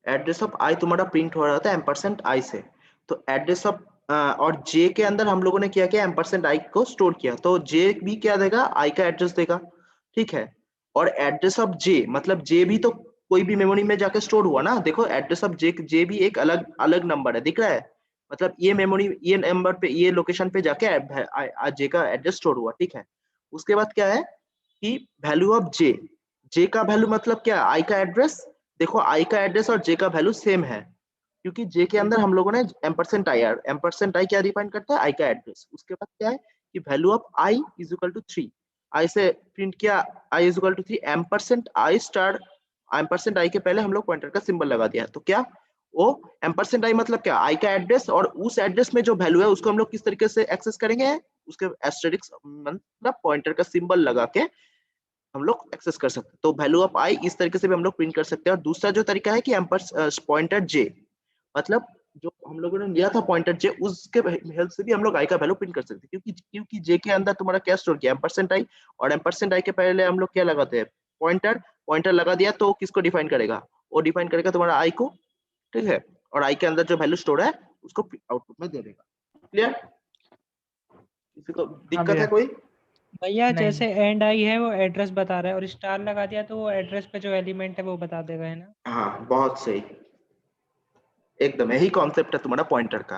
Address of आई तुम्हारा print हो रहा था एम्परसेंट आई से, तो एड्रेस ऑफ और जे के अंदर हम लोगों ने क्या किया, एम्परसेंट आई को स्टोर किया, तो जे भी क्या देगा, आई का एड्रेस देगा, ठीक है। और एड्रेस ऑफ जे मतलब जे भी तो कोई भी मेमोरी में जाके स्टोर हुआ ना, देखो एड्रेस ऑफ जे भी एक अलग अलग नंबर है, दिख रहा है, मतलब ये मेमोरी ये नंबर पे ये लोकेशन पे जाके जे का एड्रेस स्टोर हुआ, ठीक है। उसके बाद क्या है कि वैल्यू ऑफ जे का वैल्यू मतलब क्या, आई का एड्रेस, देखो आई का एड्रेस और जे का वैल्यू सेम है, क्योंकि जे के अंदर हम लोगों ने एम्परसेंट आई, एम्परसेंट आई क्या डिफाइन करता है, आई का एड्रेस। उसके बाद क्या है कि value of I is equal to 3, I से प्रिंट किया I is equal to 3, ampersand I star, ampersand I के पहले हम लोग पॉइंटर का सिंबल लगा दिया, तो क्या वो एम्परसेंट आई मतलब क्या, आई का एड्रेस, और उस एड्रेस में जो वैल्यू है उसको हम लोग किस तरीके से एक्सेस करेंगे, उसके एस्टेरिक्स मतलब पॉइंटर का सिंबल लगा के हम लोग एक्सेस कर सकते हैं। तो वैल्यू ऑफ आई इस तरीके से भी हम लोग प्रिंट कर सकते हैं। और दूसरा जो तरीका है कि पॉइंटर जे, मतलब जो हम लोगों ने लिया था पॉइंटर जे, उसके हेल्प से भी हम लोग आई का वैल्यू प्रिंट कर सकते हैं, क्योंकि जे के अंदर तुम्हारा क्या स्टोर किया, एम्परसेंट आई, और एम्परसेंट आई के पहले हम लोग क्या लगाते हैं, पॉइंटर, पॉइंटर लगा दिया तो किसको डिफाइन करेगा, वो डिफाइन करेगा तुम्हारा आई को, ठीक है, और आई के अंदर जो वैल्यू स्टोर है उसको आउटपुट में दे देगा। क्लियर, किसी को हाँ दिक्कत भैया। है कोई? भैया नहीं जैसे एंड आई है वो एड्रेस बता रहा है, और स्टार लगा दिया तो वो एड्रेस पे जो एलिमेंट है वो बता देगा, है ना? हाँ बहुत सही, एकदम यही कॉन्सेप्ट है तुम्हारा पॉइंटर का,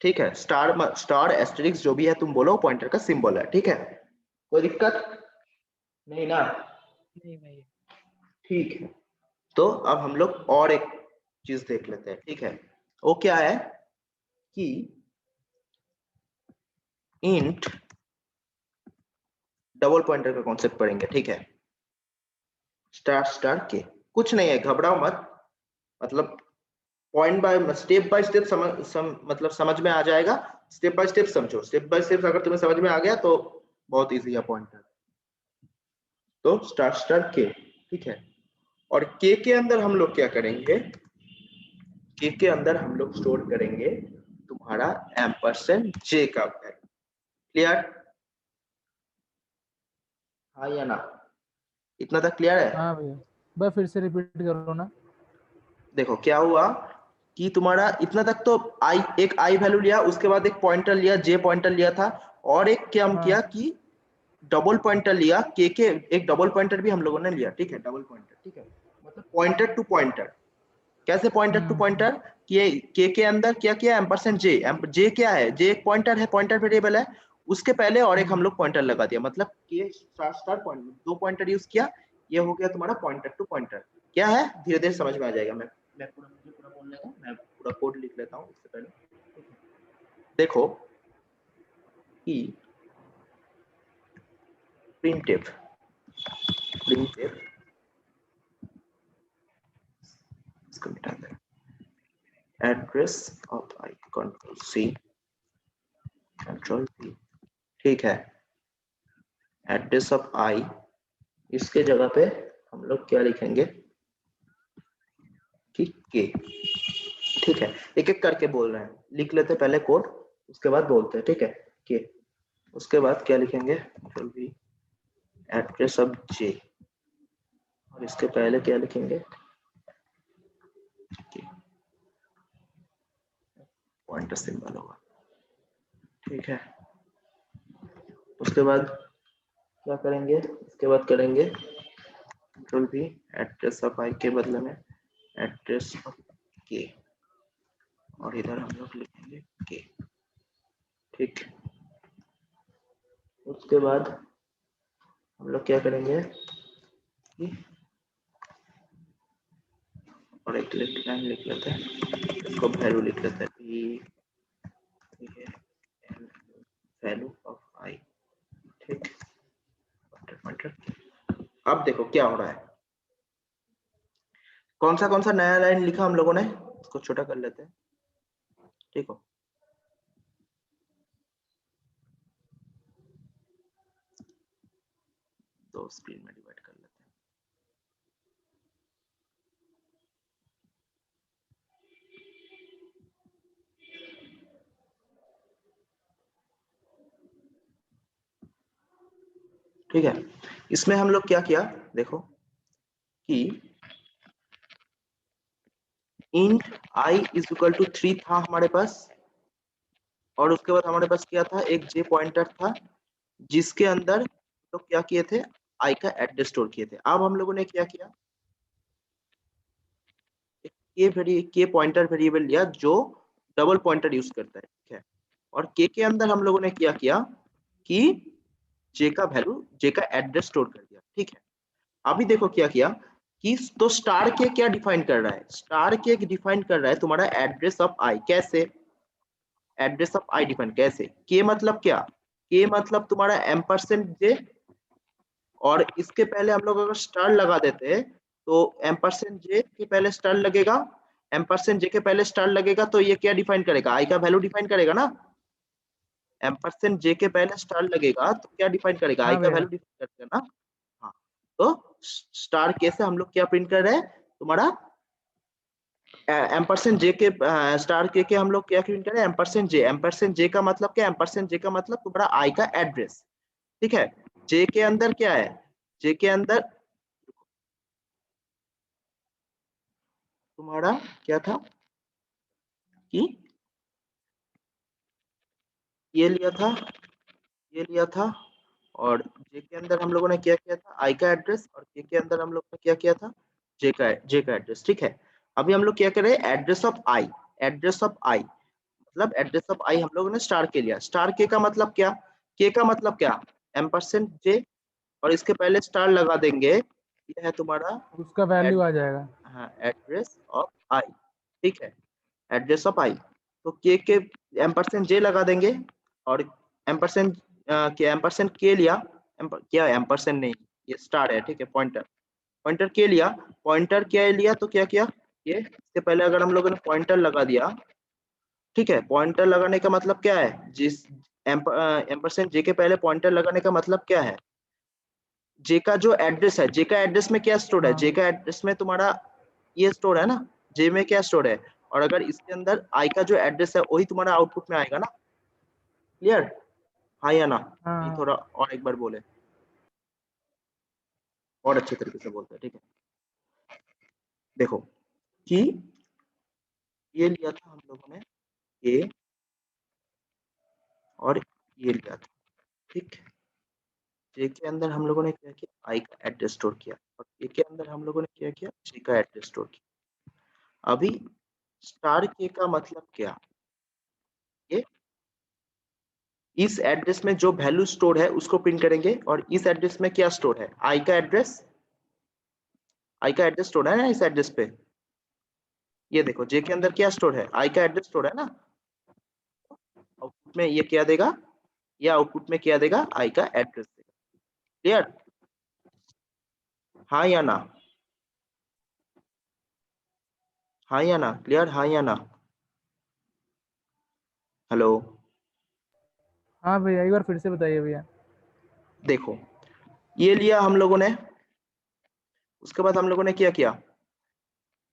ठीक है। स्टार एस्टेरिक्स जो भी है तुम बोलो, पॉइंटर का सिंबल है, ठीक है, कोई दिक्कत नहीं ना? नहीं भैया। ठीक है, तो अब हम लोग और एक चीज देख लेते हैं, ठीक है। वो क्या है कि इंट डबल पॉइंटर का कॉन्सेप्ट पढ़ेंगे, ठीक है। स्टार स्टार के कुछ नहीं है, घबराओ मत, मतलब point by step by step मतलब समझ में आ जाएगा, स्टेप बाय स्टेप समझो, स्टेप बाय स्टेप अगर तुम्हें समझ में आ गया तो बहुत इजी है पॉइंटर। तो स्टार स्टार के, ठीक है, और के अंदर हम लोग क्या करेंगे, के अंदर हम लोग स्टोर करेंगे तुम्हारा एम्परसेंड जे का वैल्यू। क्लियर, हाँ या ना, इतना तक क्लियर है? हाँ भैया, बस फिर से रिपीट करो ना। देखो क्या हुआ कि तुम्हारा इतना तक तो आई, एक आई वैल्यू लिया, उसके बाद एक पॉइंटर लिया, जे पॉइंटर लिया था, और एक क्या हम किया हाँ कि डबल पॉइंटर लिया, के एक डबल पॉइंटर भी हम लोगों ने लिया, ठीक है, डबल पॉइंटर, ठीक है, मतलब पॉइंटर टू पॉइंटर। कैसे पॉइंटर टू हम्म। पॉइंटर, कि के अंदर क्या किया, एम्परसेंड जे, जे क्या है, जे एक पॉइंटर है, पॉइंटर वेरिएबल है, उसके पहले और एक हम हम्म। लोग पॉइंटर लगा दिया, मतलब के स्टार स्टार पॉइंट, दो पॉइंटर यूज किया, ये हो गया तुम्हारा पॉइंटर टू पॉइंटर। क्या है, धीरे धीरे समझ में आ जाएगा, मैं पूरा मुझे पूरा बोलने दो, मैं पूरा कोड लिख लेता हूँ इससे पहले, ठीक है। देखो कि प्रिंटिव प्रिंटिव इसको मिटा दें, address of i, control C control V, ठीक है, एड्रेस ऑफ आई, इसके जगह पे हम लोग क्या लिखेंगे कि के, ठीक है, एक एक करके बोल रहे हैं, लिख लेते पहले कोड, उसके बाद बोलते हैं, ठीक है, के, उसके बाद क्या लिखेंगे, जो भी एड्रेस ऑफ जे, और इसके पहले क्या लिखेंगे, के, पॉइंटर सिंबल होगा, ठीक है। उसके बाद क्या करेंगे, उसके बाद करेंगे कंट्रोल भी, एड्रेस ऑफ आई के बदले में एड्रेस ऑफ के, और इधर हम लोग लिखेंगे के, ठीक। उसके बाद हम लोग क्या करेंगे कि और एक लाइन लिख लेते हैं, इसको वैल्यू लिख लेते हैं, वैल्यू ऑफ आई, ठीक, अब देखो क्या हो रहा है, कौन सा नया लाइन लिखा हम लोगों ने, इसको छोटा कर लेते हैं, ठीक हो, दो स्क्रीन में डिवाइड कर लेते हैं, ठीक है। इसमें हम लोग क्या किया, देखो कि int i is equal to 3 था हमारे पास, और उसके बाद हमारे पास क्या था, एक जे पॉइंटर था जिसके अंदर तो क्या किए थे, आई का एड्रेस स्टोर किए थे। अब हम लोगों ने क्या किया, के पॉइंटर वेरिएबल लिया जो डबल पॉइंटर यूज करता है, ठीक है। और के अंदर हम लोगों ने क्या किया कि जे का वैल्यू, जे का एड्रेस स्टोर कर दिया, ठीक है। अभी देखो क्या किया कि तो स्टार के क्या डिफाइन कर रहा है, स्टार के डिफाइन कर रहा है तुम्हारा एड्रेस ऑफ आई। कैसे एड्रेस ऑफ आई डिफाइन, कैसे, के मतलब क्या, के मतलब तुम्हारा एम्परसेंट जे, और इसके पहले हम लोग अगर स्टार लगा देते हैं तो एम्परसेंट जे के पहले स्टार लगेगा, एम्परसेंट जे के पहले स्टार लगेगा, तो ये क्या डिफाइन करेगा, आई का वैल्यू डिफाइन करेगा ना। एम्परसेंट जे के पहले स्टार लगेगा तो क्या डिफाइन करेगा, आई हाँ का भैया। वैल्यू डिफाइन करेगा ना। हाँ, तो स्टार के से हम लोग क्या प्रिंट कर रहे हैं, तुम्हारा एम्परसेंट जे के स्टार के हम लोग क्या प्रिंट कर रहे हैं, एम्परसेंट जे। एम्परसेंट जे का मतलब क्या, एम्परसेंट जे का मतलब तुम्हारा आई का एड्रेस, ठीक है। जे के अंदर क्या है, जे के अंदर तुम्हारा क्या था कि ये लिया था, ये लिया था, और जे के अंदर हम लोगों ने क्या किया था, आई का एड्रेस, और के अंदर हम लोगों ने क्या किया था, जे का एड्रेस, ठीक है। अभी हम लोग क्या करें, address of I, address of I मतलब एड्रेस ऑफ आई हम लोगों ने स्टार के लिया। स्टार के का मतलब क्या, के का मतलब क्या, एम्परसेंट जे, और इसके पहले स्टार लगा देंगे, ये है तुम्हारा उसका वैल्यू आ जाएगा। हाँ एड्रेस ऑफ आई, ठीक है, एड्रेस ऑफ आई। तो के एम्परसेंट जे लगा देंगे, और एम्परसेंट के एम्परसेंट के लिया, क्या एम्परसेंट नहीं, ये स्टार है, ठीक है, पॉइंटर, पॉइंटर के लिया, पॉइंटर क्या लिया तो क्या किया, ये इससे पहले अगर हम लोगों ने पॉइंटर लगा दिया, ठीक है, पॉइंटर लगाने का मतलब क्या है, जिस एम्परसेंट जे के पहले पॉइंटर लगाने का मतलब क्या है, जे का जो एड्रेस है, जे का एड्रेस में क्या स्टोर है, हाँ जे का एड्रेस में तुम्हारा ये स्टोर है ना, जे में क्या स्टोर है, और अगर इसके अंदर आई का जो एड्रेस है वही तुम्हारा आउटपुट में आएगा ना। क्लियर, हाँ या ना, ये हाँ। थोड़ा और एक बार बोले, और अच्छे तरीके से बोलते हैं, ठीक है। देखो कि ये लिया था हम लोगों ने ए, और ये लिया था, ठीक, जे के अंदर हम लोगों ने क्या किया, आई का एड्रेस स्टोर किया, और के अंदर हम लोगों ने क्या किया, जे का एड्रेस स्टोर किया। अभी स्टार के का मतलब क्या, ये इस एड्रेस में जो वैल्यू स्टोर है उसको प्रिंट करेंगे, और इस एड्रेस में क्या स्टोर है, आई का एड्रेस, आई का एड्रेस स्टोर है ना इस एड्रेस पे, ये देखो जे के अंदर क्या स्टोर है, आई का एड्रेस स्टोर है ना। आउटपुट में ये क्या देगा, ये आउटपुट में क्या देगा, आई का एड्रेस देगा। क्लियर, हाँ या ना, हाँ या ना, क्लियर, हाँ या ना, हेलो। हाँ भैया, एक बार फिर से बताइए भैया। देखो ये लिया हम लोगों ने, उसके बाद हम लोगों ने क्या किया,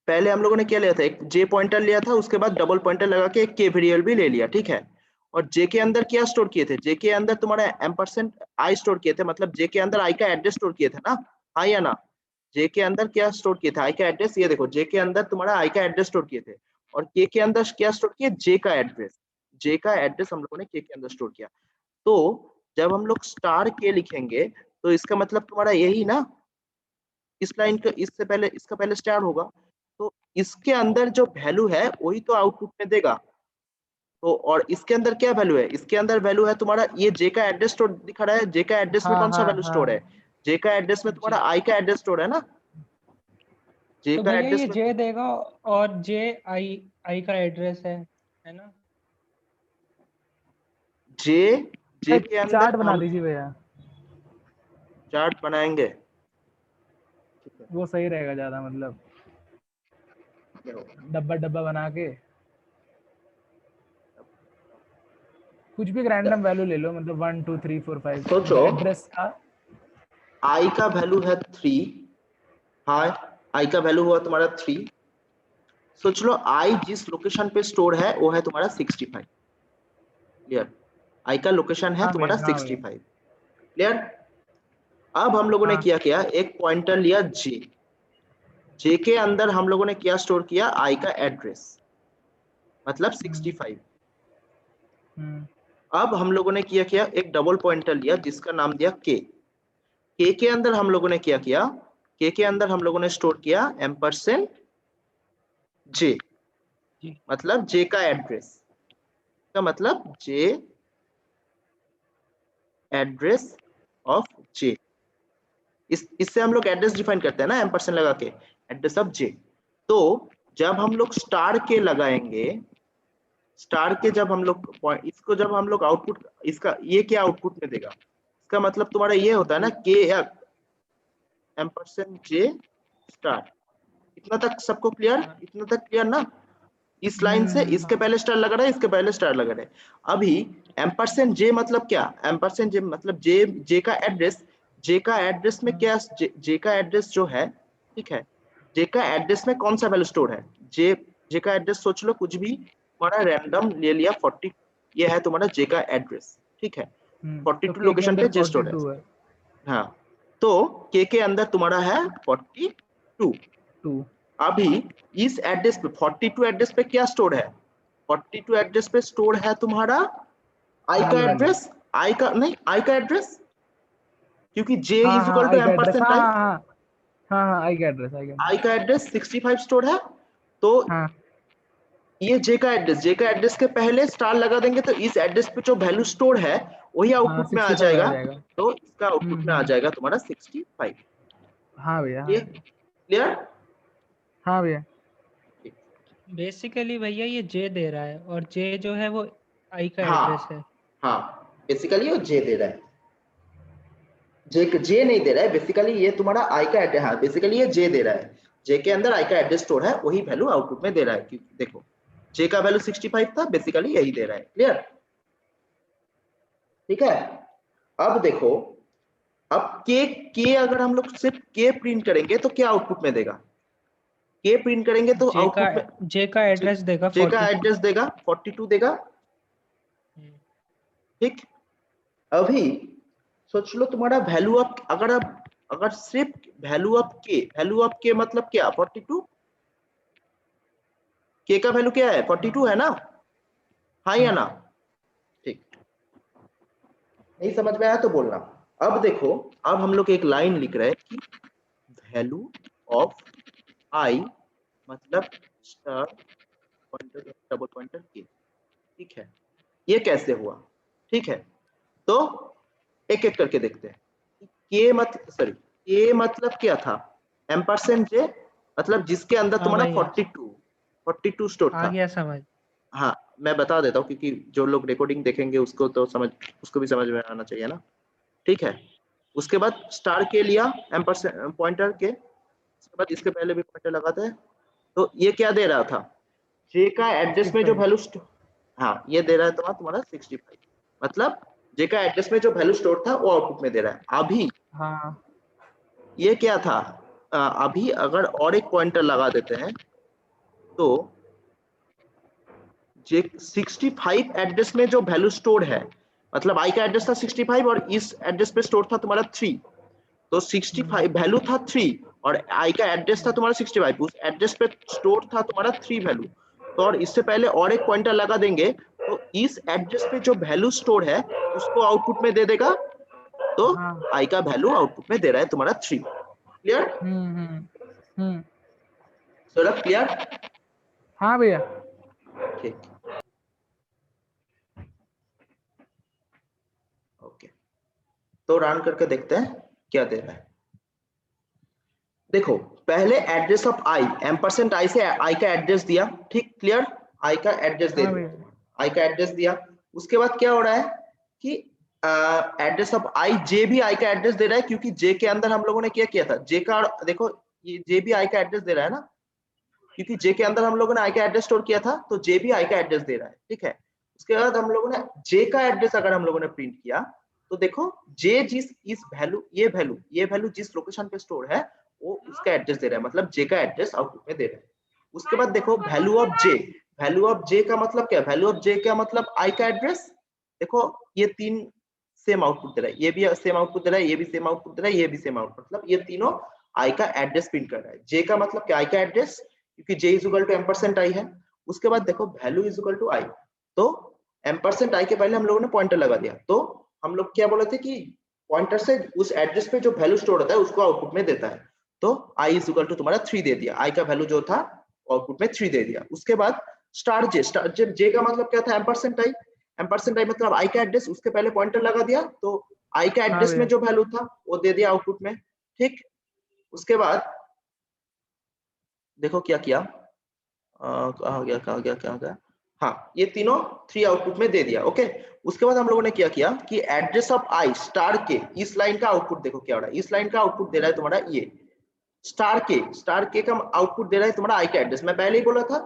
पहले हम लोगों ने क्या लिया था, एक जे पॉइंटर लिया था, उसके बाद डबल पॉइंटर लगा के एक के वेरिएबल भी ले लिया, ठीक है। और जे के अंदर क्या स्टोर किए थे, जे के अंदर तुम्हारा एम्परसेंट आई स्टोर किए थे, मतलब जे के अंदर आई का एड्रेस स्टोर किए थे ना, हाँ या ना। जे के अंदर क्या स्टोर किए थे, आई का एड्रेस, ये देखो जे के अंदर तुम्हारा आई का एड्रेस स्टोर किए थे, और के अंदर क्या स्टोर किया, जे का एड्रेस, जे का एड्रेस हम लोगों ने के अंदर स्टोर किया। तो जब हम लोग स्टार के लिखेंगे तो इसका मतलब तुम्हारा यही ना, इस लाइन का इससे पहले, इसका पहले स्टार होगा, तो इसके अंदर जो वैल्यू है वही तो आउटपुट में देगा। तो और इसके अंदर क्या वैल्यू है, इसके अंदर वैल्यू है तुम्हारा, ये जे का एड्रेस स्टोर दिखा रहा है, जे का एड्रेस में हाँ कौन सा हाँ वैल्यू स्टोर है, हाँ। जे का एड्रेस में तुम्हारा जे, आई का एड्रेस स्टोर है ना, जे तो का भैया एड्रेस ये में, जे देगा, और जे आई आई का एड्रेस है ना। जे, जे के अंदर चार्ट बना हम दीजिए भैया, चार्ट बनाएंगे, ठीक है। वो सही रहेगा ज्यादा, मतलब देखो, डब्बा डब्बा बना के कुछ भी रैंडम वैल्यू ले लो, मतलब 1 2 3 4 5 सोचो मतलब एड्रेस का। आई का वैल्यू है 3, हाँ, आई का वैल्यू हुआ तुम्हारा 3, सोच लो आई जिस लोकेशन पे स्टोर है वो है तुम्हारा 65। क्लियर, आई का लोकेशन है हाँ भैया, तुम्हारा हाँ भैया। 65। क्लियर, अब हम लोगों ने हाँ क्या किया, एक पॉइंटर लिया जे, जे के अंदर हम लोगों ने क्या स्टोर किया, आई का एड्रेस, मतलब 65। अब हम लोगों ने किया एक डबल पॉइंटर लिया जिसका नाम दिया के के अंदर हम लोगों ने क्या किया, के अंदर हम लोगों ने स्टोर किया एम्परसेंड जे, मतलब जे का एड्रेस, का मतलब जे एड्रेस ऑफ जे। इससे हम लोग एड्रेस डिफाइन करते हैं ना एम्परसेंड लगा के, एड्रेस ऑफ जे। तो जब हम लोग स्टार के लगाएंगे, स्टार के जब हम लोग इसको जब हम लोग आउटपुट, इसका ये क्या आउटपुट में देगा, इसका मतलब तुम्हारा ये होता है ना के एम्परसेंड जे स्टार। इतना तक सबको क्लियर, इतना तक क्लियर ना? इस लाइन से इसके पहले स्टार लगा रहा है, इसके पहले स्टार लगा रहा है। अभी एम्परसेंड जे मतलब क्या, एम्परसेंड जे मतलब जे का एड्रेस, जे का एड्रेस में क्या, जे का एड्रेस जो है, ठीक है, जे का एड्रेस में कौन सा वैल्यू स्टोर है, जे का एड्रेस सोच लो कुछ भी, तुम्हारा रैंडम ले लिया 40, ये है तुम्हारा जे का एड्रेस, ठीक है, 42 लोकेशन पे जे स्टोर है। हाँ, तो के अंदर तुम्हारा है 42। अभी इस एड्रेस पे 42 एड्रेस पे क्या स्टोर है, 42 एड्रेस पे स्टोर है तुम्हारा आई का एड्रेस, आई का नहीं, आई का एड्रेस, क्योंकि जे इज इक्वल टू एम्परसेंट आई। हाँ आई का एड्रेस, आई का एड्रेस 65 स्टोर है, तो ये जे का एड्रेस, जे का एड्रेस के पहले स्टार लगा देंगे तो इस एड्रेस पे जो वैल्यू स्टोर है वही आउटपुट में आ जाएगा, तो इसका आउटपुट में आ जाएगा तुम्हारा 65। हाँ भैया, क्लियर? हाँ भैया। बेसिकली भैया ये जे दे रहा है और जे जो है वो आई का हाँ, एड्रेस है। हाँ बेसिकली वो जे दे रहा है, जे नहीं दे रहा है बेसिकली, ये तुम्हारा आई का एड्रेस, हाँ बेसिकली ये जे दे रहा है, जे के अंदर आई का एड्रेस स्टोर है, वही वैल्यू आउटपुट में दे रहा है। क्योंकि देखो जे का वैल्यू 65 था, बेसिकली यही दे रहा है। क्लियर? ठीक है। अब देखो, अब के अगर हम लोग सिर्फ के प्रिंट करेंगे तो क्या आउटपुट में देगा, के प्रिंट करेंगे तो आउटपुट में जे का एड्रेस देगा, जे का एड्रेस देगा 42 देगा। ठीक, अभी सोच लो तुम्हारा वैल्यू ऑफ, अगर सिर्फ वैल्यू ऑफ के मतलब क्या 42, के का वैल्यू क्या है 42 है ना, हाँ या ना? ठीक, नहीं समझ में आया तो बोलना। अब देखो, अब हम लोग एक लाइन लिख रहे हैं कि वैल्यू ऑफ आई मतलब स्टार पॉइंटर डबल पॉइंटर के, ठीक है, ये कैसे हुआ? ठीक है, तो एक एक करके देखते हैं। के मतलब क्या था, एम्परसेंड जे, मतलब जिसके अंदर तुम्हारा 42 स्टोर था। आ गया समझ। हाँ, मैं बता देता हूँ क्योंकि जो लोग रिकॉर्डिंग देखेंगे उसको तो उसको भी समझ में आना चाहिए ना। ठीक है, उसके बाद स्टार के लिया एम्परसेंड पॉइंटर के, उसके बाद इसके पहले भी पॉइंटर लगाते हैं। तो ये क्या दे रहा था, जे का एड्रेस में जो वैल्यू, हाँ ये दे रहा है तुम्हारा 65, मतलब जे का एड्रेस में जो वैल्यू स्टोर था वो आउटपुट में दे रहा है। अभी ये क्या था, अभी अगर और एक पॉइंटर लगा देते हैं तो जे 65 एड्रेस में जो वैल्यू स्टोर है, मतलब आई का एड्रेस था 65 और इस एड्रेस पे स्टोर था तुम्हारा 3, तो 65 वैल्यू था 3 और आई का एड्रेस था तुम्हारा 65, उस एड्रेस पे स्टोर था तुम्हारा 3 वैल्यू। तो और इससे पहले और एक पॉइंटर लगा देंगे तो इस एड्रेस पे जो वैल्यू स्टोर है उसको आउटपुट में दे देगा, तो आई का वैल्यू आउटपुट में दे रहा है तुम्हारा 3। क्लियर? क्लियर? हाँ भैया। ठीक, ओके, तो रन करके देखते हैं क्या दे रहा है। देखो, पहले एड्रेस ऑफ आई, एम्परसेंट आई से आई का एड्रेस दिया, ठीक, क्लियर, आई का एड्रेस दे दिया, आई का एड्रेस दिया। उसके बाद क्या हो रहा है कि एड्रेस ऑफ आई, जे भी आई का एड्रेस दे रहा है, क्योंकि जे के अंदर हम लोगों ने क्या किया था, जे का, देखो ये जे भी आई का एड्रेस दे रहा है ना, क्योंकि जे के अंदर हम लोगों ने आई का एड्रेस स्टोर किया था, तो जे भी आई का एड्रेस दे रहा है। ठीक है, उसके बाद हम लोगों ने जे का एड्रेस अगर हम लोगों ने प्रिंट किया तो देखो जे जिस इस वैल्यू, ये वैल्यू जिस लोकेशन पे स्टोर है वो उसका एड्रेस दे रहा है, मतलब जे का एड्रेस आउटपुट में दे रहा है। उसके बाद देखो वैल्यू ऑफ जे का मतलब क्या, वैल्यू ऑफ जे का मतलब आई का एड्रेस। देखो ये तीन सेम आउटपुट दे रहा है, ये भी सेम आउटपुट दे रहा है, ये भी सेम आउटपुट दे रहा है, ये भी सेम आउटपुट, मतलब ये तीनों आई का एड्रेस प्रिंट कर रहा है। जे का मतलब क्या, आई का एड्रेस, क्योंकि जे इज इक्वल टू एम्परसेंट आई है। उसके बाद देखो वैल्यू इज इक्वल टू आई, तो एम्परसेंट आई के पहले हम लोगों ने पॉइंटर लगा दिया, तो हम लोग क्या बोले थे कि पॉइंटर से उस एड्रेस पे जो वैल्यू स्टोर होता है उसको आउटपुट में देता है। तो आई इज इक्वल टू तुम्हारा 3 दे दिया, आई का वैल्यू जो था आउटपुट में 3 दे दिया। उसके बाद स्टार जे का मतलब क्या था, एम्परसेंट आई। एम्परसेंट आई मतलब आई का एड्रेस, उसके पहले पॉइंटर लगा दिया, तो आई का हाँ एड्रेस में भैया। जो वैल्यू था वो दे दिया आउटपुट में। ठीक, उसके बाद देखो क्या किया, कहाँ गया, हाँ ये तीनों 3 आउटपुट में दे दिया। ओके, उसके बाद हम लोगों ने क्या किया कि एड्रेस ऑफ आई स्टार के, इस लाइन का आउटपुट देखो क्या हो रहा है, इस लाइन का आउटपुट दे रहा है तुम्हारा ये स्टार के का आउटपुट दे रहा है तुम्हारा आई का एड्रेस। मैं पहले ही बोला था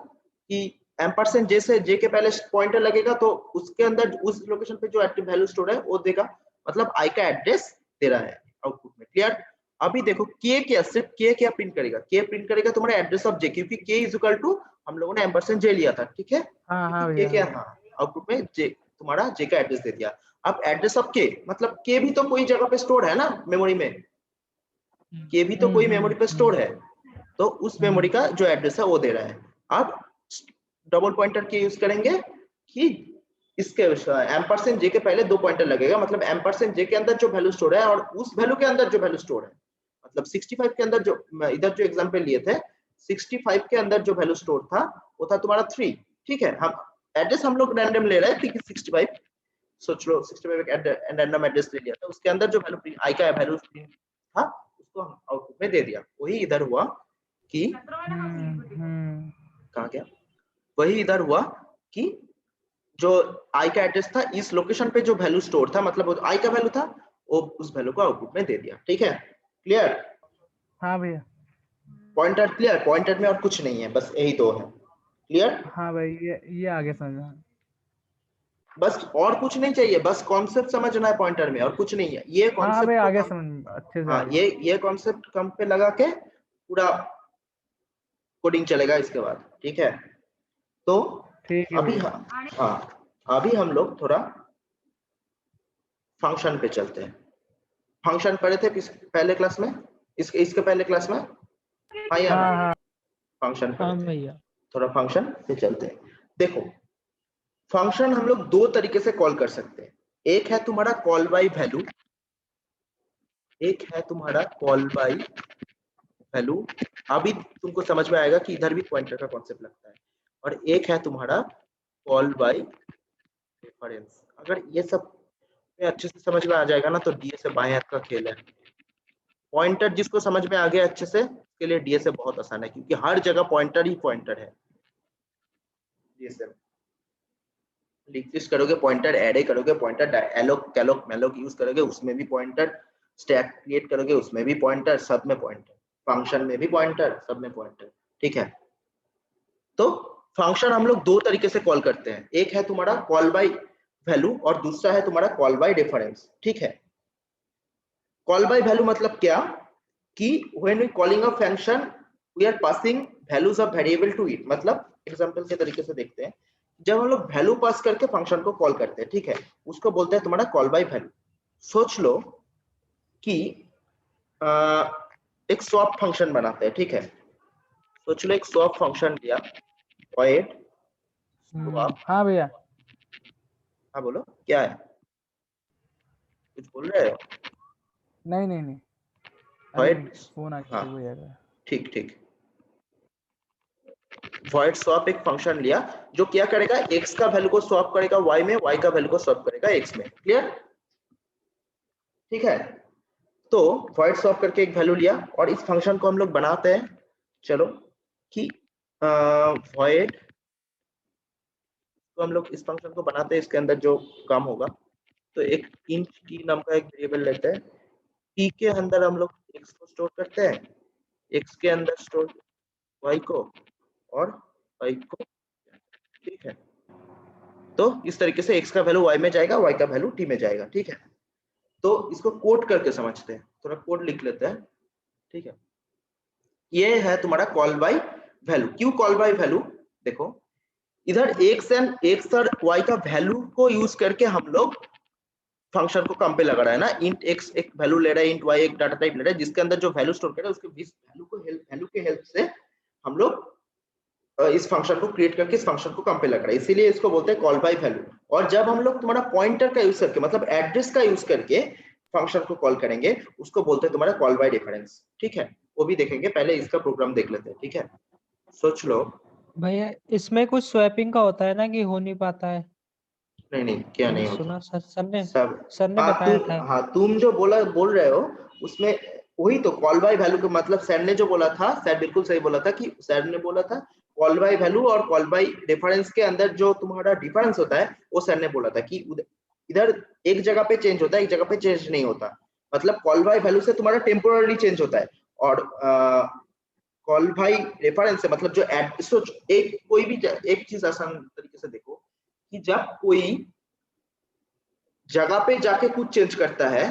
कि एम्परसेंट जे से जे के पहले पॉइंटर लगेगा तो उसके अंदर उस लोकेशन पे जो एक्टिव वैल्यू स्टोर है वो देगा, मतलब आई का एड्रेस दे रहा है आउटपुट में। क्लियर? अभी देखो के क्या, सिर्फ के क्या प्रिंट करेगा, के प्रिंट करेगा तुम्हारा एड्रेस ऑफ जे, क्योंकि के इज इक्वल टू हम लोगों ने एम्परसेंट जे लिया था। ठीक है, हाँ के भैया। क्या, हाँ आउटपुट में जे तुम्हारा जे का एड्रेस दे दिया। अब एड्रेस ऑफ के मतलब के भी तो कोई जगह पे स्टोर है ना मेमोरी में, के भी तो कोई मेमोरी पे स्टोर है, तो उस मेमोरी का जो एड्रेस है वो दे रहा है। अब डबल पॉइंटर के यूज करेंगे कि इसके एम्परसेंट जे के पहले 2 पॉइंटर लगेगा, मतलब एम्परसेंट जे के अंदर जो वैल्यू स्टोर है और उस वैल्यू के अंदर जो वैल्यू स्टोर है, मतलब 65 के अंदर जो इधर जो एग्जांपल लिए थे 65 के अंदर जो वैल्यू स्टोर था वो था तुम्हारा 3। ठीक है, हम एड्रेस हम लोग रैंडम ले रहे हैं, 65 सोच लो 65 एक रैंडम एड्रेस ले लिया था, उसके अंदर जो वैल्यू आई का वैल्यू था उसको हम आउटपुट में दे दिया। वही इधर हुआ कि कहाँ गया, वही इधर हुआ कि जो आई का एड्रेस था इस लोकेशन पे जो वैल्यू स्टोर था, मतलब आई का वैल्यू था वो उस वैल्यू को आउटपुट में दे दिया। ठीक है, क्लियर? हाँ भैया। पॉइंटर क्लियर, पॉइंटर में और कुछ नहीं है, बस यही 2 है। क्लियर? हाँ भाई, ये आगे समझा। बस और कुछ नहीं चाहिए, बस कॉन्सेप्ट समझना है पॉइंटर में, और कुछ नहीं है। ये हाँ भाई, कॉन्सेप्ट आगे को समझ अच्छे से हाँ आगे। ये कॉन्सेप्ट कम पे लगा के पूरा कोडिंग चलेगा इसके बाद। ठीक है, तो ठीक है अभी भैया। हाँ अभी हम लोग थोड़ा फंक्शन पे चलते हैं। फंक्शन पढ़े थे पहले क्लास में, इसके पहले क्लास में, हाँ या ना? हाँ फंक्शन पढ़े हाँ थे, भैया। थोड़ा फंक्शन पे चलते हैं। देखो फंक्शन हम लोग 2 तरीके से कॉल कर सकते हैं, एक है तुम्हारा कॉल बाय वैल्यू, एक है तुम्हारा कॉल बाय वैल्यू। अभी तुमको समझ में आएगा कि इधर भी पॉइंटर का कॉन्सेप्ट लगता है। और एक है तुम्हारा कॉल बाय रेफरेंस। अगर ये सब अच्छे से समझ में आ जाएगा ना तो डीए से बाएं हाथ का खेल है। पॉइंटर जिसको समझ में आ गया अच्छे से उसके लिए डीए से बहुत आसान है, क्योंकि हर जगह पॉइंटर ही पॉइंटर है। लिस्ट करोगे पॉइंटर, ऐड करोगे पॉइंटर, एलोक कैलोक मैलोक यूज करोगे उसमें भी पॉइंटर, स्टैक क्रिएट करोगे उसमें भी पॉइंटर, सब में पॉइंटर, फंक्शन में भी पॉइंटर, सब में पॉइंटर। ठीक है, तो फंक्शन हम लोग 2 तरीके से कॉल करते हैं, एक है तुम्हारा कॉल बाय वैल्यू और दूसरा है तुम्हारा कॉल बाय रेफरेंस। ठीक है, कॉल बाय वैल्यू मतलब क्या कि when we calling a function we are passing values of variable to it. मतलब एग्जांपल के तरीके से देखते हैं, जब हम लोग वैल्यू पास करके फंक्शन को कॉल करते हैं, ठीक है, उसको बोलते हैं तुम्हारा कॉल बाय वैल्यू। सोच लो कि एक स्वैप फंक्शन बनाते हैं। ठीक है, सोच लो एक स्वैप फंक्शन दिया, void swap। हाँ भैया। हाँ बोलो क्या है, कुछ बोल रहे हो? नहीं, अरे void फोन आ हाँ गया था भैया का। ठीक void swap एक फंक्शन लिया जो क्या करेगा, x का वैल्यू को स्वैप करेगा y में, y का वैल्यू को स्वैप करेगा x में। क्लियर? ठीक है, तो void swap करके एक वैल्यू लिया और इस फंक्शन को हम लोग बनाते हैं। चलो कि void, तो हम लोग इस फंक्शन को बनाते हैं, इसके अंदर जो काम होगा तो एक int t नाम का एक वेरिएबल लेते हैं, t के अंदर हम लोग x को स्टोर करते हैं, x के अंदर स्टोर y को और y को। ठीक है, तो इस तरीके से x का वैल्यू y में जाएगा, y का वैल्यू t में जाएगा। ठीक है, तो इसको कोड करके समझते हैं, थोड़ा कोड लिख लेते हैं। ठीक है, ये है तुम्हारा कॉल बाय वैल्यू। क्यों कॉल बाय वैल्यू? देखो इधर x और y का वैल्यू को यूज करके हम लोग फंक्शन को कम पे लगा रहा है ना, इंट एक्स एक वैल्यू ले रहा है, इंट वाई एक डाटा टाइप ले रहा है, जिसके अंदर जो वैल्यू स्टोर कर रहा है उसके वैल्यू के हेल्प से हम लोग इस फंक्शन को क्रिएट करके इस फंक्शन को कम पे लग रहा है, इसीलिए इसको बोलते हैं कॉल बाय वैल्यू। और जब हम लोग तुम्हारा पॉइंटर का यूज करके मतलब एड्रेस का यूज करके फंक्शन को कॉल करेंगे उसको बोलते हैं तुम्हारा कॉल बाय डिफरेंस। ठीक है, वो भी देखेंगे, पहले इसका प्रोग्राम देख लेते हैं। ठीक है, सोच लो। भैया इसमें कुछ स्वैपिंग का होता है ना कि हो नहीं पाता है? नहीं क्या मैंने नहीं होता सुना सब। सर ने हाँ बताया था। हाँ तुम जो बोल रहे हो उसमें वही तो कॉल बाय वैल्यू का मतलब सर ने जो बोला था, सर बिल्कुल सही बोला था कि सर ने बोला था कॉल बाय वैल्यू और कॉल बाय डिफरेंस के अंदर जो तुम्हारा डिफरेंस होता है वो सर ने बोला था कि इधर एक जगह पे चेंज होता है, एक जगह पे चेंज नहीं होता। मतलब कॉल बाय वैल्यू से तुम्हारा टेम्पोररी चेंज होता है और कॉल बाय रेफरेंस से मतलब जो एक कोई भी एक चीज आसान तरीके से देखो कि जब कोई जगह पे जाके कुछ चेंज करता है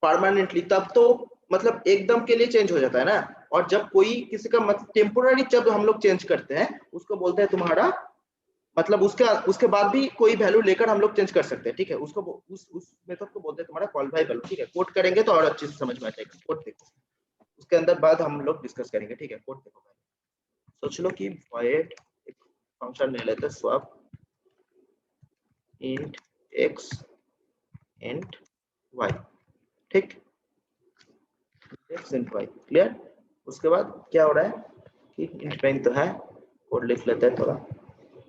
परमानेंटली तब तो मतलब एकदम के लिए चेंज हो जाता है ना, और जब कोई किसी का मतलब टेम्पोररी जब हम लोग चेंज करते हैं उसको बोलते हैं तुम्हारा मतलब उसके बाद भी कोई वैल्यू लेकर हम लोग चेंज कर सकते हैं। ठीक है, उसको उस मेथड को बोलते हैं तुम्हारा कॉल बाय वैल्यू। ठीक है, कोड करेंगे तो और अच्छे से समझ में आ जाएगा। कोड देखो, उसके अंदर बाद हम लोग डिस्कस करेंगे। ठीक है, कोड देखो, सोच लो कि void एक फंक्शन ले लेते हैं swap int x int y। ठीक, x int y क्लियर। उसके बाद क्या हो रहा है कि int main तो है, कोड लिख लेते हैं थोड़ा,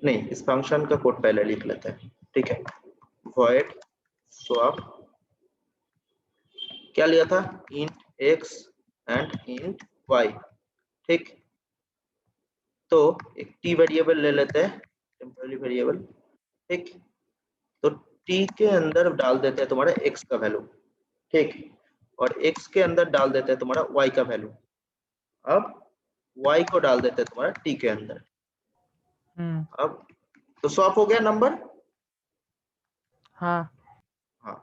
नहीं इस फंक्शन का कोड पहले लिख लेते हैं। ठीक है, void swap क्या लिया था, int x and int y। ठीक, तो एक t वेरिएबल ले लेते हैं, टेम्पररी वेरिएबल। ठीक, तो t के अंदर डाल देते हैं तुम्हारा x का वैल्यू। ठीक, और x के अंदर डाल देते हैं तुम्हारा y का वैल्यू। अब y को डाल देते हैं तुम्हारा t के अंदर। अब तो स्वैप हो गया नंबर। हाँ हाँ,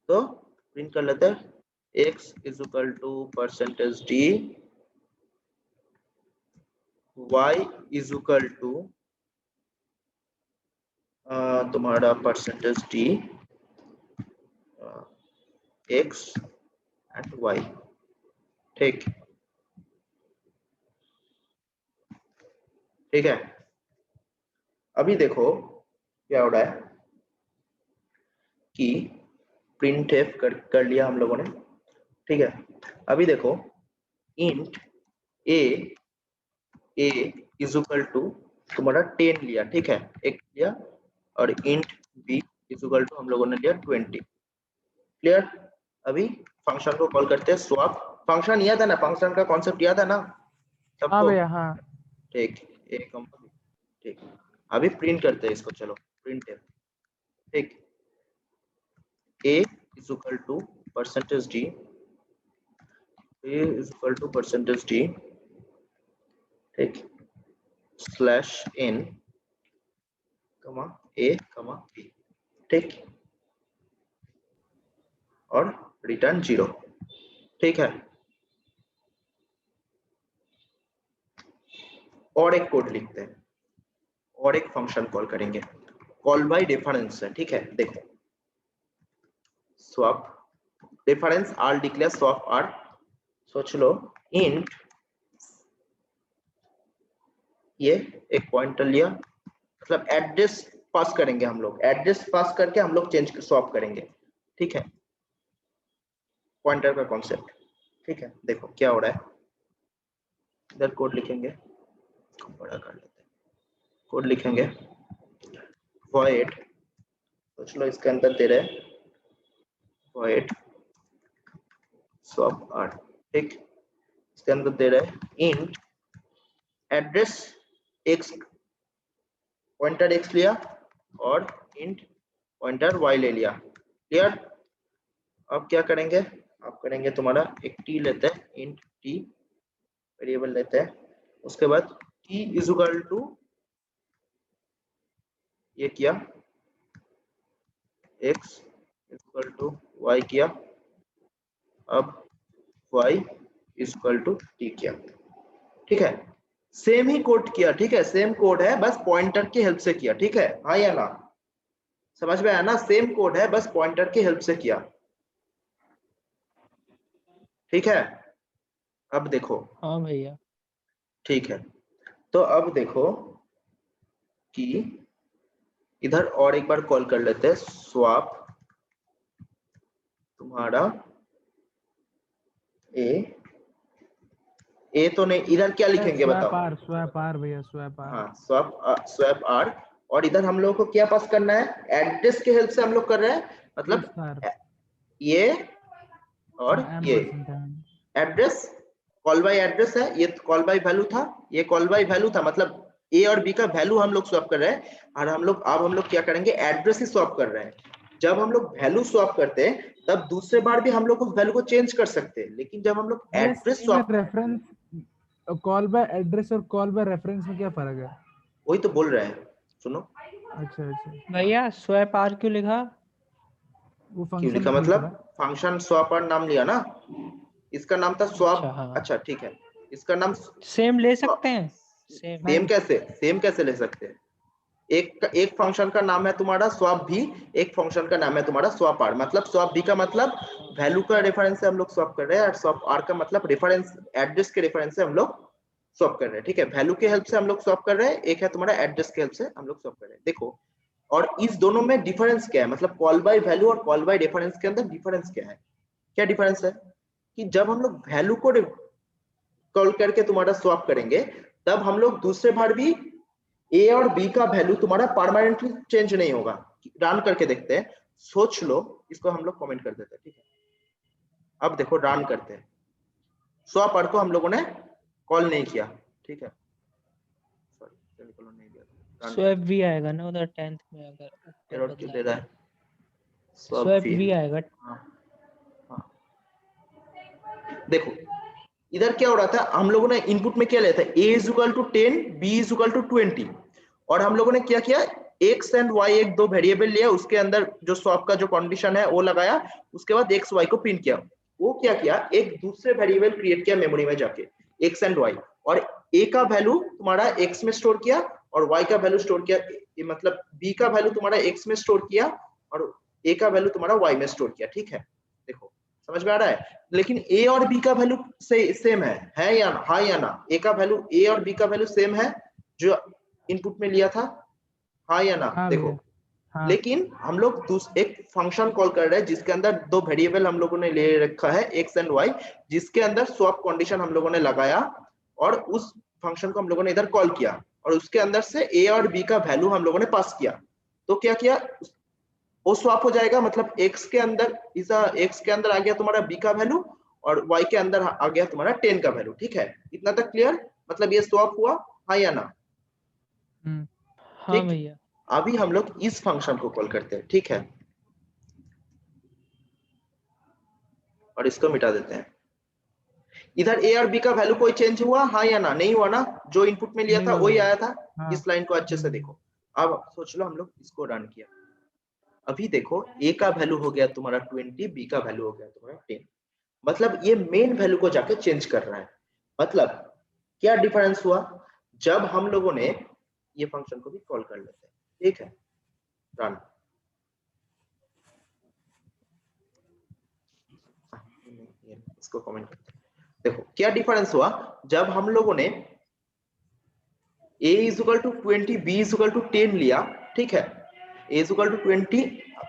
तो प्रिंट कर लेते हैं x is equal to percentage d, y is equal to तुम्हारा percentage d x and y। ठीक, ठीक है, अभी देखो क्या हो रहा है कि printf कर लिया हम लोगों ने। ठीक है, अभी देखो int a is equal to तुम्हारा 10 लिया। ठीक है, एक लिया, और int b is equal to हम लोगों ने लिया 20। क्लियर। अभी फंक्शन को कॉल करते हैं swap। फंक्शन याद है ना, फंक्शन का कॉन्सेप्ट याद है ना हाँ सबको। भैया हाँ। ठीक, एक कंपनी। ठीक, अभी प्रिंट करते हैं इसको, चलो प्रिंट है। ठीक, a is equal to percentage d, a is equal to percentage d। ठीक, स्लैश n कमा a कमा b। ठीक, और रिटर्न 0। ठीक है, और एक कोड लिखते हैं और एक फंक्शन कॉल करेंगे, कॉल बाय डिफरेंस है। ठीक है, देखो swap difference r declare swap r. सोच लो इंट ये एक पॉइंटर लिया, मतलब एड्रेस पास करेंगे हम लोग, एड्रेस पास करके हम लोग चेंज स्वैप करेंगे। ठीक है, पॉइंटर का कॉन्सेप्ट। ठीक है, देखो क्या हो रहा है, इधर कोड लिखेंगे, बड़ा कर लेते हैं, कोड लिखेंगे void, सोच लो इसके अंदर दे रहे void swap r। ठीक, इसके अंदर दे रहे int address x, pointer x लिया और int पॉइंटर y ले लिया। क्लियर। अब क्या करेंगे, आप करेंगे तुम्हारा एक t लेते हैं, int t वेरिएबल लेते हैं, उसके बाद t इज इक्वल टू ये किया x is equal to y किया, अब y is equal to t किया। ठीक है, सेम ही कोड किया। ठीक है, सेम कोड है, बस पॉइंटर की हेल्प से किया। ठीक है, हाँ या ना। समझ में आया ना, सेम कोड है, बस पॉइंटर की हेल्प से किया। ठीक है, अब देखो। हाँ भैया। ठीक है, तो अब देखो कि इधर और एक बार कॉल कर लेते हैं। स्वैप तुम्हारा ए तो नहीं, इधर क्या लिखेंगे बताओ? स्वैप आर भैया, स्वैप आर। हाँ, स्वैप आर। और इधर हम लोग को क्या पास करना है? एड्रेस के हेल्प से हम लोग कर रहे हैं, मतलब ये और ये एड्रेस, कॉल बाय एड्रेस है, ये कॉल बाय वैल्यू था, ये कॉल बाय वैल्यू था, मतलब ए और बी का वैल्यू हम लोग स्वैप कर रहे हैं। और हम लोग क्या करेंगे? एड्रेस ही स्वैप कर रहे हैं। जब हम लोग वैल्यू स्वैप करते हैं तब दूसरे बार भी हम लोग उस वैल्यू को चेंज कर सकते हैं, लेकिन जब हम लोग address swap, reference, call by address और कॉल बाय रेफरेंस में क्या फर्क है? वही तो बोल रहे हैं, सुनो। अच्छा अच्छा, भैया स्वैप आर क्यों लिखा? वो क्यों फंक्शन लिखा? मतलब फंक्शन स्वैप आर नाम लिया ना, इसका नाम था स्वैप। अच्छा हाँ, अच्छा ठीक है, इसका नाम सेम ले सकते हैं? सेम। सेम कैसे ले सकते हैं? एक फंक्शन का नाम है तुम्हारा स्वैप भी, एक फंक्शन का नाम है तुम्हारा स्वैप आर। मतलब स्वैप भी का मतलब वैल्यू का रेफरेंस से हम लोग स्वैप कर रहे हैं, और स्वैप आर का मतलब रेफरेंस, एड्रेस के रेफरेंस से हम लोग स्वैप कर रहे हैं। ठीक है, वैल्यू के हेल्प से हम लोग स्वैप कर रहे हैं, एक है तुम्हारा एड्रेस के हेल्प से हम लोग स्वैप कर रहे हैं। देखो, और इस दोनों में डिफरेंस क्या है? मतलब कॉल बाय वैल्यू और कॉल बाय रेफरेंस के अंदर डिफरेंस क्या है? क्या डिफरेंस है कि जब हम लोग वैल्यू को कॉल करके तुम्हारा स्वैप करेंगे, तब हम लोग दूसरे बार भी ए और बी का वैल्यू तुम्हारा परमानेंटली चेंज नहीं होगा। रन करके देखते हैं, सोच लो, इसको हम लोग कमेंट कर देते हैं। ठीक है, अब देखो रन करते हैं। स्वैप आर को हम लोगों ने कॉल नहीं किया, ठीक है, सॉरी सेमीकोलन नहीं दिया, स्वैप भी आएगा ना उधर 10th में अगर ऊपर एरर क्यों दे बदला रहा है? स्वैप भी आएगा। हाँ, हाँ। देखो इधर क्या हो रहा था, हम लोगों ने इनपुट में क्या लिया था? a is equal to 10, b is equal to 20, और हम लोगों ने क्या किया? x एंड y एक दो वेरिएबल लिया, उसके अंदर जो स्वैप का जो कंडीशन है वो लगाया, उसके बाद x y को प्रिंट किया। वो क्या किया? एक दूसरे वेरिएबल क्रिएट किया मेमोरी में जाके, x एंड y, और a का वैल्यू तुम्हारा x में स्टोर किया और y का वैल्यू स्टोर किया, मतलब b का वैल्यू तुम्हारा x में स्टोर किया और a का वैल्यू तुम्हारा y में स्टोर किया। ठीक है, देखो समझ में आ रहा है? लेकिन a और b का वैल्यू सेम है या ना? हाँ या ना? a का वैल्यू, a और b का वैल्यू सेम है जो इनपुट में लिया था, हाँ या ना? हाँ देखो हाँ। लेकिन हम लोग एक फंक्शन कॉल कर रहे हैं जिसके अंदर दो वेरिएबल हम लोगों ने ले रखा है, x एंड y, जिसके अंदर स्वैप कंडीशन हम लोगों ने लगाया और उस फंक्शन को हम लोगों ने इधर कॉल किया और उसके अंदर से a और b का वैल्यू हम लोगों ने पास किया। तो क्या किया? वो स्वैप हो जाएगा, मतलब x के अंदर आ गया तुम्हारा b का वैल्यू और y के अंदर आ गया तुम्हारा 10 का वैल्यू। ठीक है, इतना तक क्लियर? मतलब ये स्वैप हुआ, हाँ या ना? हाँ ठीक, भैया। अभी हम लोग इस फंक्शन को कॉल करते हैं। ठीक है, और इसको मिटा देते हैं। इधर a और b का वैल्यू कोई चेंज हुआ, हाँ या ना? नहीं हुआ ना, जो इनपुट में लिया था वही आया था। हाँ। इस लाइन को अच्छे से देखो। अब सोच लो, हम लोग इसको रन किया, अभी देखो a का वैल्यू हो गया तुम्हारा 20, b का वैल्यू हो गया तुम्हारा 10, मतलब ये मेन वैल्यू को जाके चेंज कर रहा है। मतलब क्या डिफरेंस हुआ? जब हम लोगों ने ये फंक्शन को भी कॉल कर लेते हैं, ठीक है, रन, इसको कमेंट करते हैं। देखो क्या डिफरेंस हुआ, जब हम लोगों ने a is equal to 20, b is equal to 10 लिया, ठीक है, a is equal to 20,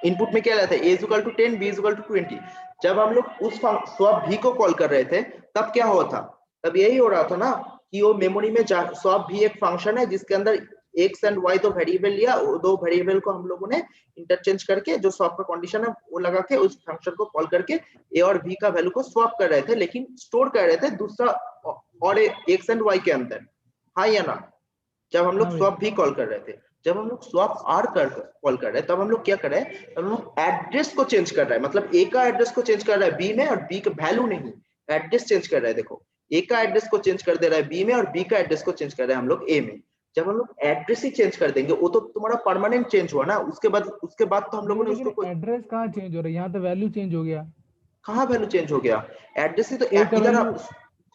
input में क्या लिया था? a is equal to 10, b is equal to 20। जब हम लोग उस स्वैप भी को कॉल कर रहे थे, तब क्या हुआ था? तब यही हो रहा था ना कि वो मेमोरी में स्वैप भी एक फंक्शन है जिसके अंदर x एंड y दो वेरिएबल लिया, दो वेरिएबल को हम लोगों ने इंटरचेंज करके जो स्वैप का कंडीशन है वो लगा के उस फंक्शन को कॉल करके a और b का वैल्यू को स्वैप कर रहे थे, लेकिन स्टोर कर रहे थे दूसरा और x एंड y के अंदर, हाँ या ना? जब हम लोग स्वैप भी कॉल कर रहे थे, जब हम लोग स्वैप आर कॉल कर रहे हैं, तब हम लोग क्या कर रहे हैं? तब हम लोग एड्रेस को चेंज कर रहे हैं, मतलब ए का एड्रेस को चेंज कर रहा है बी में और बी का वैल्यू नहीं, एड्रेस चेंज कर रहा है। देखो ए का एड्रेस को चेंज कर दे रहा है बी में और बी का एड्रेस को चेंज कर रहे हैं हम लोग ए में। जब हम लोग एड्रेस ही चेंज कर देंगे, वो तो तुम्हारा परमानेंट चेंज हुआ ना, उसके बाद तो हम लोगों ने उसको एड्रेस कहाँ चेंज हो रहा है? यहाँ तो वैल्यू चेंज हो गया। कहाँ वैल्यू चेंज हो गया? एड्रेस ही तो ए का इधर वैल्यू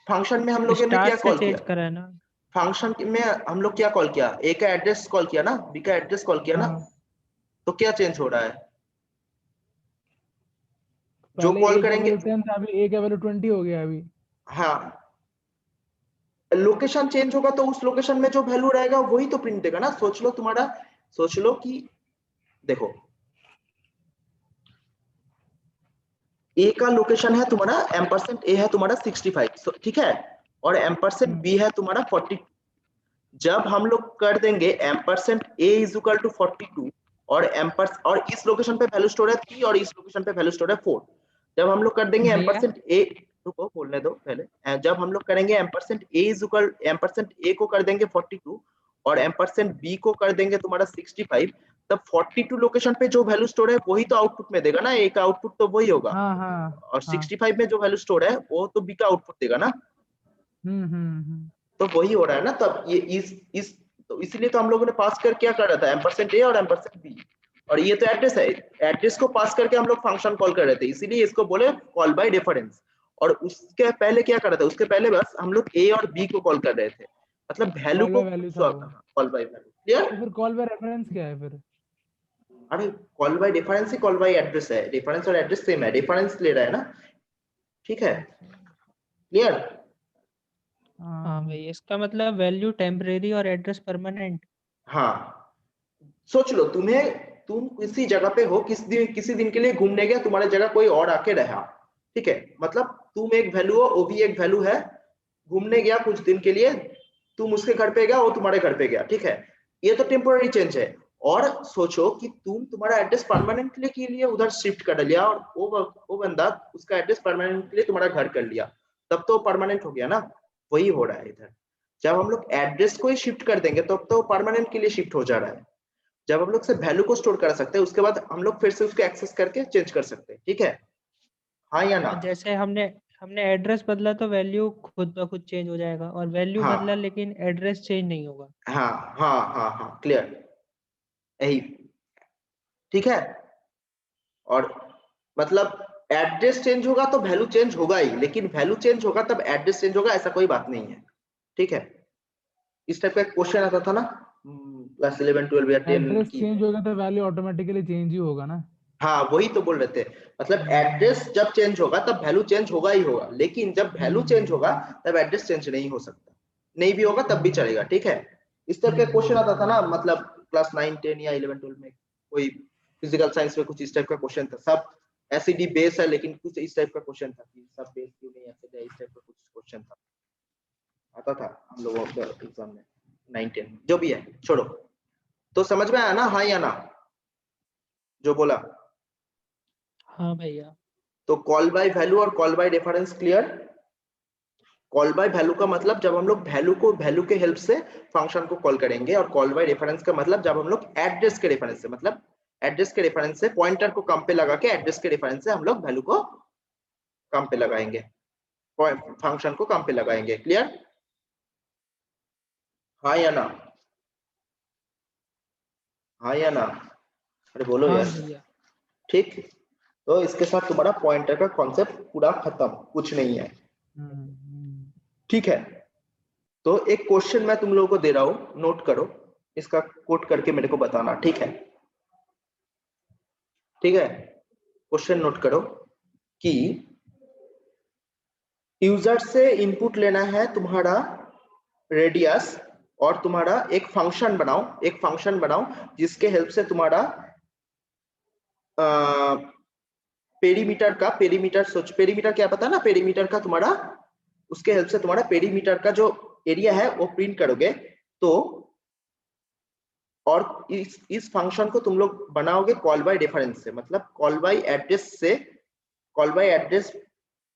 फंक्शन में हम लोगों ने स्टार क्या से कॉल किया? चेंज करा है ना। फंक्शन में हम लोग क्या कॉल किया? ए का एड्रेस कॉल किया ना, बी का एड्रेस कॉल किया ना, तो क्या चेंज हो रहा है? जो पहले कॉल A का करेंगे, वैल्यू 10 था, अभी A का वैल्यू 20 हो गया अभी। हाँ, लोकेशन चेंज होगा तो उस लोकेशन में जो वैल्यू रहेगा वही तो प्रिंट देगा ना। सोच लो तुम्हारा, सोच लो कि देखो ए का लोकेशन है तुम्हारा एम्परसेंट ए है तुम्हारा 65, ठीक है, और एम्परसेंट बी है तुम्हारा 40। जब हम लोग कर देंगे ampersand a is equal to 42 और और इस लोकेशन पे वैल्यू स्टोर है 3 और इस लोकेशन पे वैल्यू स्टोर है 4, जब हम लोग कर देंगे भैया एम्परसेंट ए, रुको बोलने दो पहले, जब हम लोग करेंगे ampersand a is equal, ampersand a को कर देंगे 42 और एम्परसेंट बी को कर देंगे तुम्हारा 65, तब 42 लोकेशन पे जो वैल्यू स्टोर है वही तो आउटपुट में देगा ना, ए का आउटपुट तो वही होगा, हाँ हाँ और हाँ। 65 में जो वैल्यू स्टोर है वो तो बी का आउटपुट देगा ना। हम्म। तो वही हो रहा है ना, तब ये इस तो इसलिए तो हम लोगों ने पास कर क्या कर रहा था, एम्परसेंट ए और एम्परसेंट बी, और ये तो एड्रेस है, एड्रेस को पास करके हम लोग फंक्शन कॉल कर रहे थे, इसीलिए इसको बोले कॉल बाय रेफरेंस। और उसके पहले क्या कर रहे थे, उसके पहले बस हम लोग ए और बी को कॉल कर रहे थे, मतलब वैल्यू कॉल को बाय वैल्यू था वो। Call by value, clear. तो फिर कॉल बाय रेफरेंस क्या है फिर? अरे कॉल बाय रेफरेंस ही कॉल बाय एड्रेस है, रेफरेंस और एड्रेस सेम है, रेफरेंस ले रहा है ना, ठीक है, अच्छा। क्लियर। हाँ भाई, इसका मतलब वैल्यू टेम्परेरी और एड्रेस परमानेंट। हाँ, सोच लो तुम किसी जगह पे हो, किसी दिन के लिए घूमने गया, तुम्हारे जगह कोई और आके रहा, ठीक है, मतलब तुम एक वैल्यू हो, वो भी एक वैल्यू है, घूमने गया कुछ दिन के लिए, तुम उसके घर पे गया, वो तुम्हारे घर पे गया, ठीक है, ये तो टेम्पोररी चेंज है। और सोचो कि तुम्हारा एड्रेस परमानेंटली के लिए उधर शिफ्ट कर लिया, और वो बंदा उसका एड्रेस परमानेंट के लिए तुम्हारा घर कर लिया, तब तो परमानेंट हो गया ना। वही हो रहा है इधर, जब हम लोग एड्रेस को ही शिफ्ट कर देंगे तब तो परमानेंट के लिए शिफ्ट हो जा रहा है। जब हम लोग से वैल्यू को स्टोर कर सकते हैं, उसके बाद हम लोग फिर से उसको एक्सेस करके चेंज कर सकते हैं, ठीक है, हाँ या ना। और जैसे हमने हमने एड्रेस बदला तो वैल्यू खुद ब खुद चेंज हो जाएगा, और वैल्यू बदला हाँ लेकिन एड्रेस चेंज नहीं होगा। हाँ हाँ हाँ हाँ, क्लियर, यही, ठीक है। और मतलब एड्रेस चेंज होगा तो वैल्यू चेंज होगा ही, लेकिन वैल्यू चेंज होगा तब एड्रेस चेंज होगा, ऐसा कोई बात नहीं है, ठीक है। इस टाइप का क्वेश्चन आता था ना क्लास 11 12 या 10 एड्रेस की चेंज में। होगा तो वैल्यू ऑटोमेटिकली चेंज ही होगा ना। हाँ वही तो बोल रहे थे, मतलब एड्रेस जब चेंज होगा तब वैल्यू चेंज होगा ही होगा, लेकिन जब वैल्यू चेंज हम्म होगा तब एड्रेस चेंज नहीं हो सकता, नहीं भी होगा तब भी हम्म चलेगा, ठीक है। इस तरह का क्वेश्चन आता था ना, हम्म। मतलब क्लास 9 10 या 11 12 में कोई फिजिकल साइंस में कुछ इस टाइप का क्वेश्चन था, सब एसिडी बेस है लेकिन कुछ इस टाइप का क्वेश्चन था कि सब बेस क्यों नहीं एसिड है, इस टाइप का कुछ क्वेश्चन था, आता था हम लोगों के एग्जाम में 9 10 जो भी है, छोड़ो। तो समझ में आया ना, हाँ या ना, जो बोला। हाँ भैया। तो कॉल बाय वैल्यू और call by reference clear. Call by value का मतलब जब हम लोग वैल्यू के हेल्प से फंक्शन को कॉल करेंगे, और कॉल बाय रेफरेंस का मतलब जब हम लोग एड्रेस के रेफरेंस से, मतलब एड्रेस के रेफरेंस से पॉइंटर को कम पे लगा के एड्रेस के रेफरेंस से हम लोग वैल्यू को कम पे लगाएंगे, फंक्शन को कम पे लगाएंगे, क्लियर, हाँ या ना, हाँ या ना, अरे बोलो हाँ यार, भैया। ठीक। तो इसके साथ तुम्हारा पॉइंटर का कॉन्सेप्ट पूरा खत्म, कुछ नहीं है, हम्म। ठीक है। तो एक क्वेश्चन मैं तुम लोगों को दे रहा हूं, नोट करो, इसका कोट करके मेरे को बताना, ठीक है, ठीक है। क्वेश्चन नोट करो कि यूजर से इनपुट लेना है तुम्हारा रेडियस, और तुम्हारा एक फंक्शन बनाओ, जिसके हेल्प से तुम्हारा पेरीमीटर सोच, पेरीमीटर क्या पता ना, पेरीमीटर का तुम्हारा, उसके हेल्प से तुम्हारा पेरीमीटर का जो एरिया है वो प्रिंट करोगे। तो और इस फंक्शन को तुम लोग बनाओगे कॉल बाय रेफरेंस से, मतलब कॉल बाय एड्रेस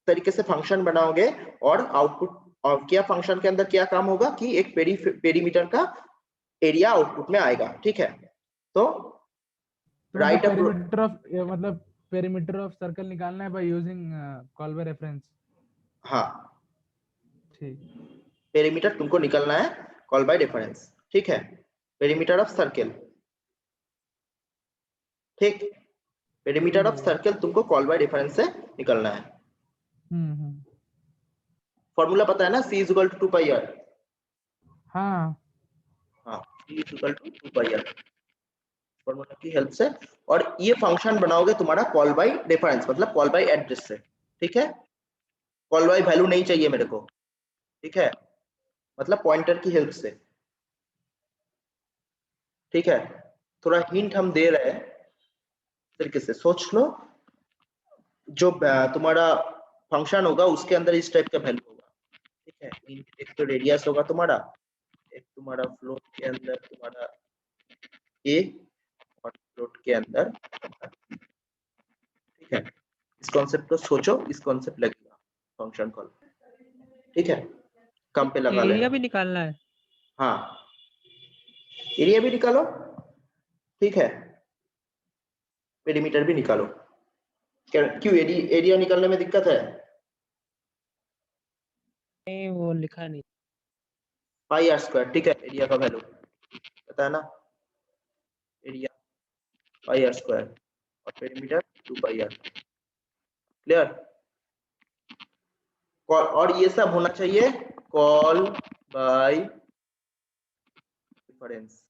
तरीके से फंक्शन बनाओगे, और आउटपुट, और क्या फंक्शन के अंदर क्या काम होगा कि एक पेरीमीटर का एरिया आउटपुट में आएगा, ठीक है। तो तो मतलब right a, perimeter of circle निकालना है by using call by reference. हाँ, ठीक। पेरीमीटर तुमको निकलना है कॉल बाय रेफरेंस, ठीक है, पेरीमीटर ऑफ सर्कल, ठीक, पेरीमीटर ठीक ऑफ है भैया। सर्कल तुमको कॉल बाय रेफरेंस से निकलना है। हम्म। फॉर्मूला पता है ना, C is equal to 2 pi r, हाँ। हाँ, C is equal to 2 pi r, formula की हेल्प से, और ये फंक्शन बनाओगे तुम्हारा कॉल बाय डिफरेंस, मतलब कॉल बाय एड्रेस से। ठीक है, कॉल बाय वैल्यू नहीं चाहिए मेरे को, ठीक है, मतलब पॉइंटर की हेल्प से। ठीक है, थोड़ा हिंट हम दे रहे हैं, तरीके से सोच लो। जो तुम्हारा फंक्शन होगा उसके अंदर इस टाइप का वैल्यू होगा। ठीक है, एक तो रेडियस होगा तुम्हारा, एक तुम्हारा फ्लोट के अंदर तुम्हारा ए, और फ्लोट के अंदर। ठीक है, इस कॉन्सेप्ट को सोचो, इस कॉन्सेप्ट लगेगा फंक्शन कॉल। ठीक है, कम पे लगा एरिया लेना। भी निकालना है। हाँ, एरिया भी निकालो। ठीक है, पेरीमीटर भी निकालो। क्यों एरिया निकालने में दिक्कत है? नहीं वो लिखा नहीं। पाई आर स्क्वायर। ठीक है, एरिया का वैल्यू पता है ना, एरिया पाई आर स्क्वायर और पेरीमीटर 2 पाई आर। क्लियर? और ये सब होना चाहिए कॉल बाय डिफरेंस।